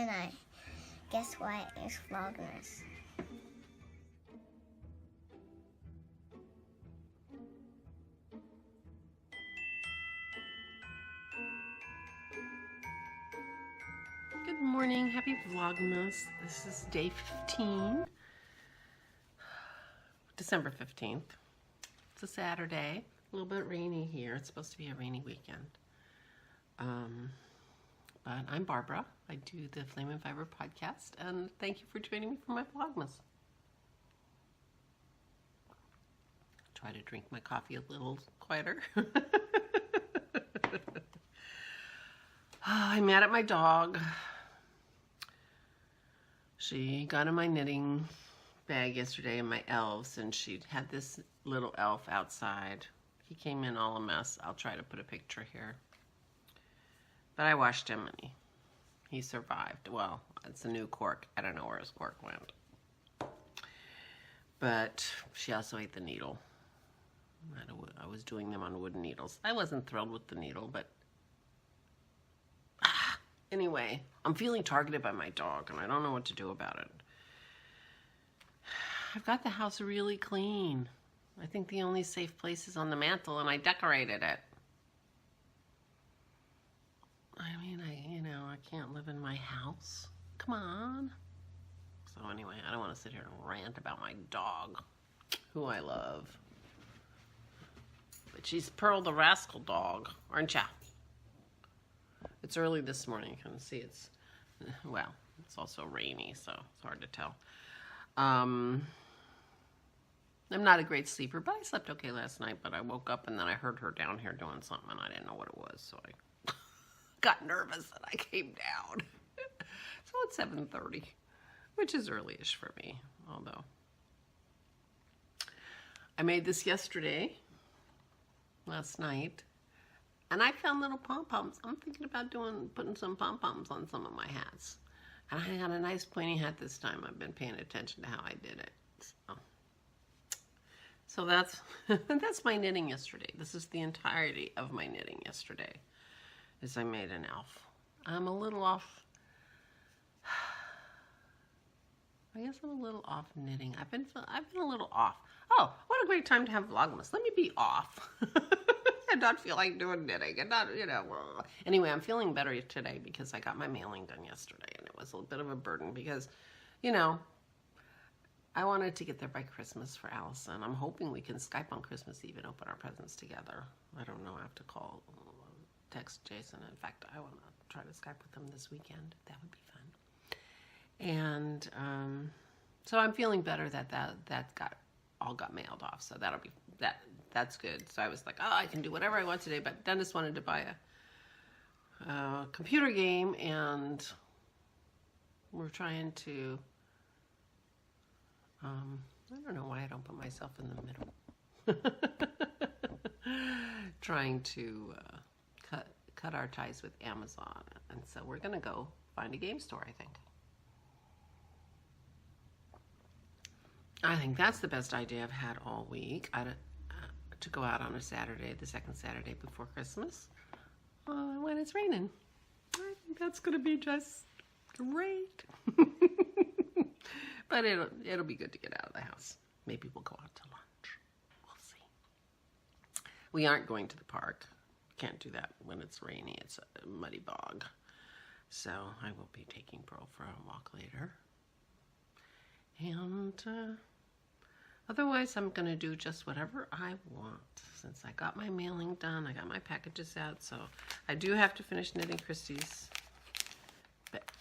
And guess what? It's Vlogmas. Good morning, happy Vlogmas. This is day 15, December 15th. It's a Saturday, a little bit rainy here. It's supposed to be a rainy weekend. But I'm Barbara. I do the Flame and Fiber podcast, and thank you for joining me for my Vlogmas. Try to drink my coffee a little quieter. I'm mad at my dog. She got in my knitting bag yesterday and my elves, and she had this little elf outside. He came in all a mess. I'll try to put a picture here. But I washed him and he survived. Well, it's a new cork. I don't know where his cork went. But she also ate the needle. I was doing them on wooden needles. I wasn't thrilled with the needle, but anyway, I'm feeling targeted by my dog, and I don't know what to do about it. I've got the house really clean. I think the only safe place is on the mantle, and I decorated it. I mean, I can't live in my house. Come on. So anyway, I don't want to sit here and rant about my dog, who I love. But she's Pearl the rascal dog, aren't ya? It's early this morning. You can see it's also rainy, so it's hard to tell. I'm not a great sleeper, but I slept okay last night. But I woke up and then I heard her down here doing something, and I didn't know what it was, so I got nervous and I came down. So it's 7:30, which is early-ish for me, although I made this last night. And I found little pom-poms. I'm thinking about putting some pom-poms on some of my hats. And I got a nice pointy hat this time. I've been paying attention to how I did it. So that's my knitting yesterday. This is the entirety of my knitting yesterday. Is I made an elf. I'm a little off. I guess I'm a little off knitting. I've been a little off. Oh, what a great time to have Vlogmas. Let me be off. And not feel like doing knitting and not, Anyway, I'm feeling better today because I got my mailing done yesterday, and it was a bit of a burden because, I wanted to get there by Christmas for Allison. I'm hoping we can Skype on Christmas Eve and open our presents together. I don't know. I have to text Jason. In fact, I want to try to Skype with him this weekend. That would be fun. And so I'm feeling better that all got mailed off. So that's good. So I was like, I can do whatever I want today. But Dennis wanted to buy a computer game, and we're trying to, I don't know why I don't put myself in the middle. Trying to cut our ties with Amazon. And so we're going to go find a game store, I think. I think that's the best idea I've had all week. To go out on a Saturday, the second Saturday before Christmas, when it's raining. I think that's going to be just great. But it'll be good to get out of the house. Maybe we'll go out to lunch. We'll see. We aren't going to the park. Can't do that when it's rainy. It's a muddy bog. So I will be taking Pearl for a walk later. And otherwise, I'm going to do just whatever I want. Since I got my mailing done, I got my packages out, so I do have to finish knitting Christy's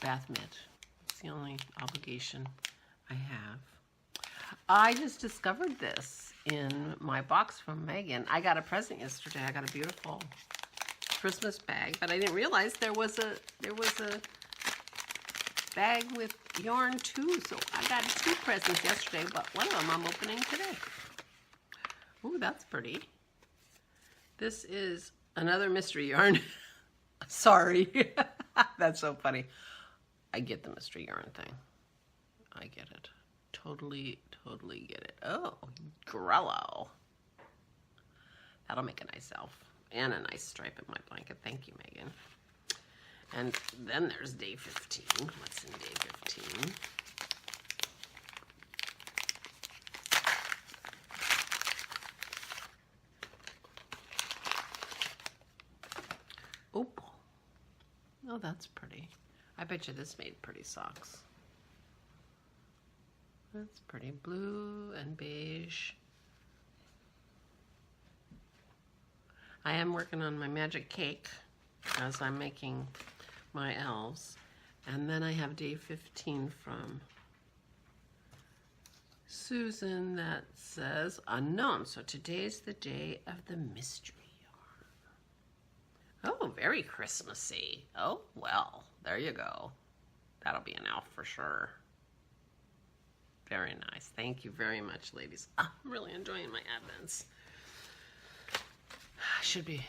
bath mitt. It's the only obligation I have. I just discovered this in my box from Megan. I got a present yesterday. I got a beautiful Christmas bag, but I didn't realize there was a bag with yarn too, so I got 2 presents yesterday, but one of them I'm opening today. Ooh, that's pretty. This is another mystery yarn. Sorry. That's so funny. I get the mystery yarn thing. I get it. Totally get it. Oh, Grello. That'll make a nice elf. And a nice stripe in my blanket. Thank you, Megan. And then there's day 15. Oh, that's pretty. I bet you this made pretty socks. That's pretty. Blue and beige. I am working on my magic cake as I'm making my elves. And then I have day 15 from Susan that says unknown. So today's the day of the mystery yarn. Oh, very Christmassy. Oh, well, there you go. That'll be an elf for sure. Very nice. Thank you very much, ladies. I'm really enjoying my advents. I should be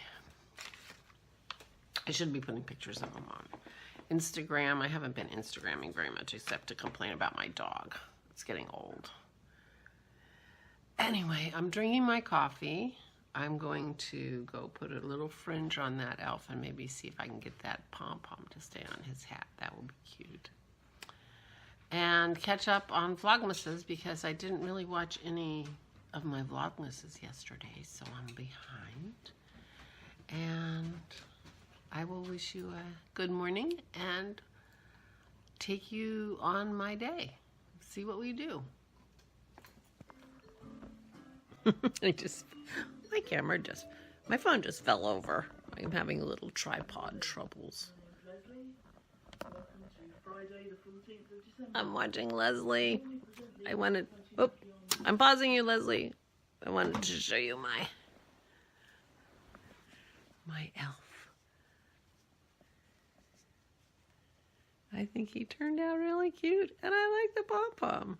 putting pictures of them on Instagram. I haven't been Instagramming very much except to complain about my dog. It's getting old. Anyway, I'm drinking my coffee. I'm going to go put a little fringe on that elf and maybe see if I can get that pom-pom to stay on his hat. That will be cute. And catch up on Vlogmases because I didn't really watch any of my Vlogmases yesterday, so I'm behind. And I will wish you a good morning and take you on my day. See what we do. My phone just fell over. I'm having a little tripod troubles. I'm watching Leslie. I'm pausing you, Leslie. I wanted to show you my elf. I think he turned out really cute, and I like the pom-pom.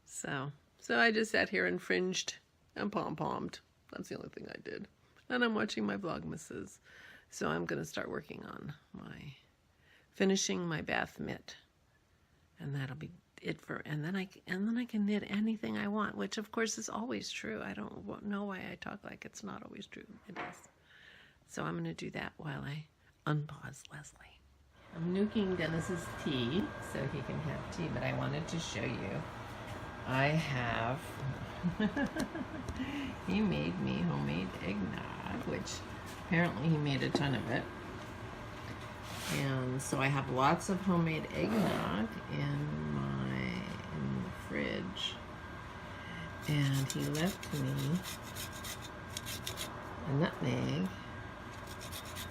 So I just sat here and fringed and pom-pommed. That's the only thing I did. And I'm watching my Vlogmases. So I'm going to start working on finishing my bath mitt. And that'll be it and then I can knit anything I want, which of course is always true. I don't know why I talk like it's not always true. It is. So I'm going to do that while I unpause Leslie. I'm nuking Dennis's tea so he can have tea, but I wanted to show you. I have, he made me homemade eggnog, which apparently he made a ton of it. And so I have lots of homemade eggnog in the fridge. And he left me a nutmeg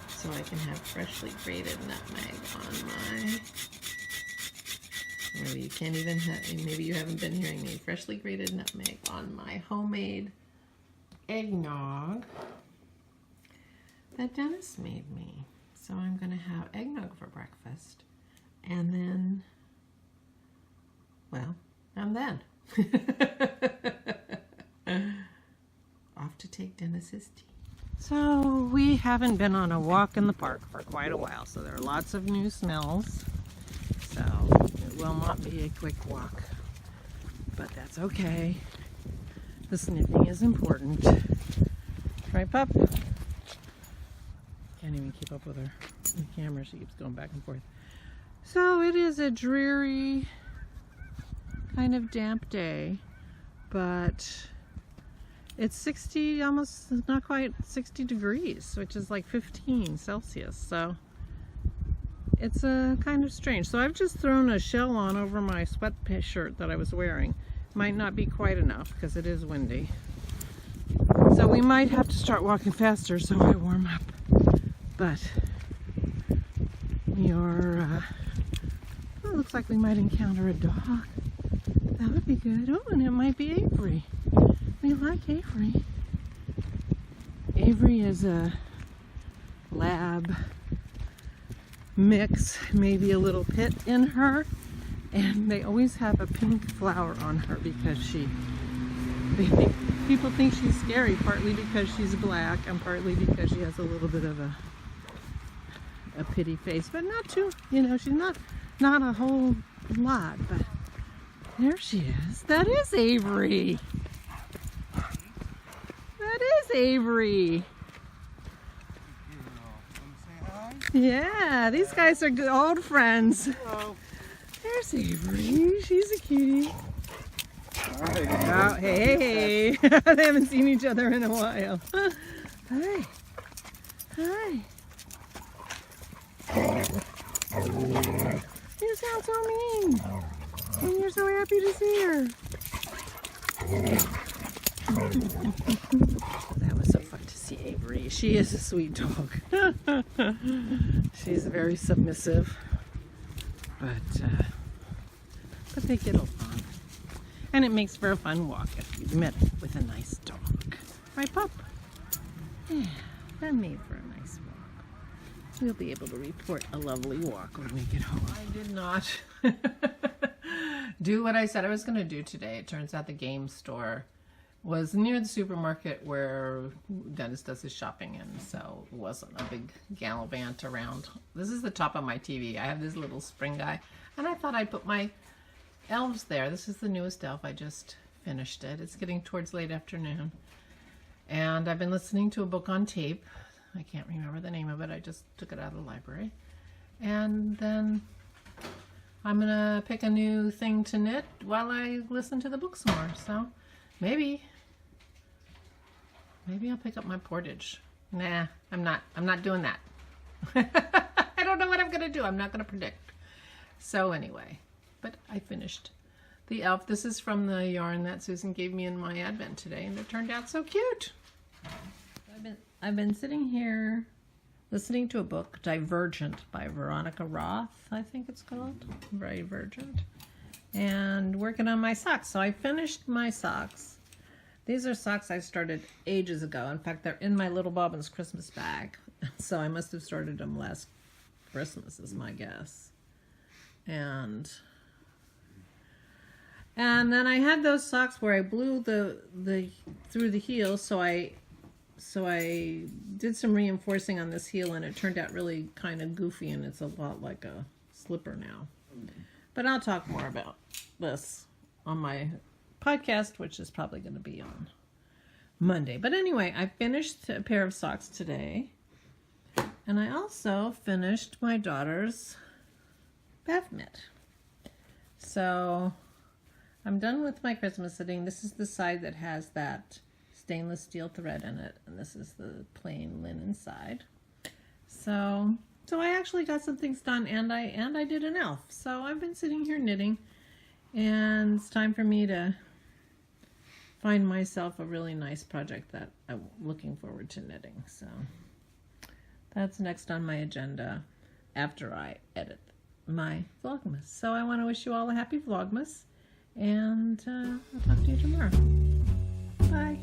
so I can have freshly grated nutmeg on my, or you can't even have, maybe you haven't been hearing me, freshly grated nutmeg on my homemade eggnog that Dennis made me. So I'm going to have eggnog for breakfast, and then, well, I'm then off to take Dennis's tea. So we haven't been on a walk in the park for quite a while, so there are lots of new smells. So it will not be a quick walk, but that's okay. The sniffing is important. Right, pup? Can't even keep up with her. The camera, she keeps going back and forth. So it is a dreary, kind of damp day, but it's 60, almost not quite 60 degrees, which is like 15 Celsius. So it's a kind of strange. So I've just thrown a shell on over my sweatshirt that I was wearing. Might not be quite enough because it is windy. So we might have to start walking faster so I warm up. But we are, oh, it looks like we might encounter a dog. That would be good. Oh, and it might be Avery. We like Avery. Avery is a lab mix, maybe a little pit in her. And they always have a pink flower on her because people think she's scary, partly because she's black and partly because she has a little bit of a pity face, but not too, she's not a whole lot, but there she is. That is Avery. That is Avery. Yeah, these guys are good old friends. Hello. There's Avery. She's a cutie. Hi. Oh, hey. They haven't seen each other in a while. Hi. Hi. You sound so mean. And you're so happy to see her. That was so fun to see Avery. She is a sweet dog. She's very submissive. But they get along. And it makes for a fun walk if you met with a nice dog. Right, pup? Yeah, that made for a nice walk. We'll be able to report a lovely walk when we get home. I did not do what I said I was going to do today. It turns out the game store was near the supermarket where Dennis does his shopping in, so it wasn't a big gallivant around. This is the top of my TV. I have this little spring guy, and I thought I'd put my elves there. This is the newest elf. I just finished it. It's getting towards late afternoon. And I've been listening to a book on tape. I can't remember the name of it. I just took it out of the library. And then I'm going to pick a new thing to knit while I listen to the book some more. So maybe I'll pick up my portage. Nah, I'm not doing that. I don't know what I'm going to do. I'm not going to predict. So anyway, but I finished the elf. This is from the yarn that Susan gave me in my advent today, and it turned out so cute. I've been sitting here listening to a book, Divergent by Veronica Roth, I think it's called. Divergent. And working on my socks. So I finished my socks. These are socks I started ages ago. In fact, they're in my Little Bobbin's Christmas bag. So I must have started them last Christmas is my guess. And then I had those socks where I blew the through the heel, so I did some reinforcing on this heel, and it turned out really kind of goofy, and it's a lot like a slipper now. But I'll talk more about this on my podcast, which is probably going to be on Monday. But anyway, I finished a pair of socks today, and I also finished my daughter's bath mitt. So I'm done with my Christmas knitting. This is the side that has that stainless steel thread in it, and this is the plain linen side. So I actually got some things done, and I did an elf. So I've been sitting here knitting, and it's time for me to find myself a really nice project that I'm looking forward to knitting. So that's next on my agenda after I edit my Vlogmas. So I want to wish you all a happy Vlogmas, and I'll talk to you tomorrow. Bye.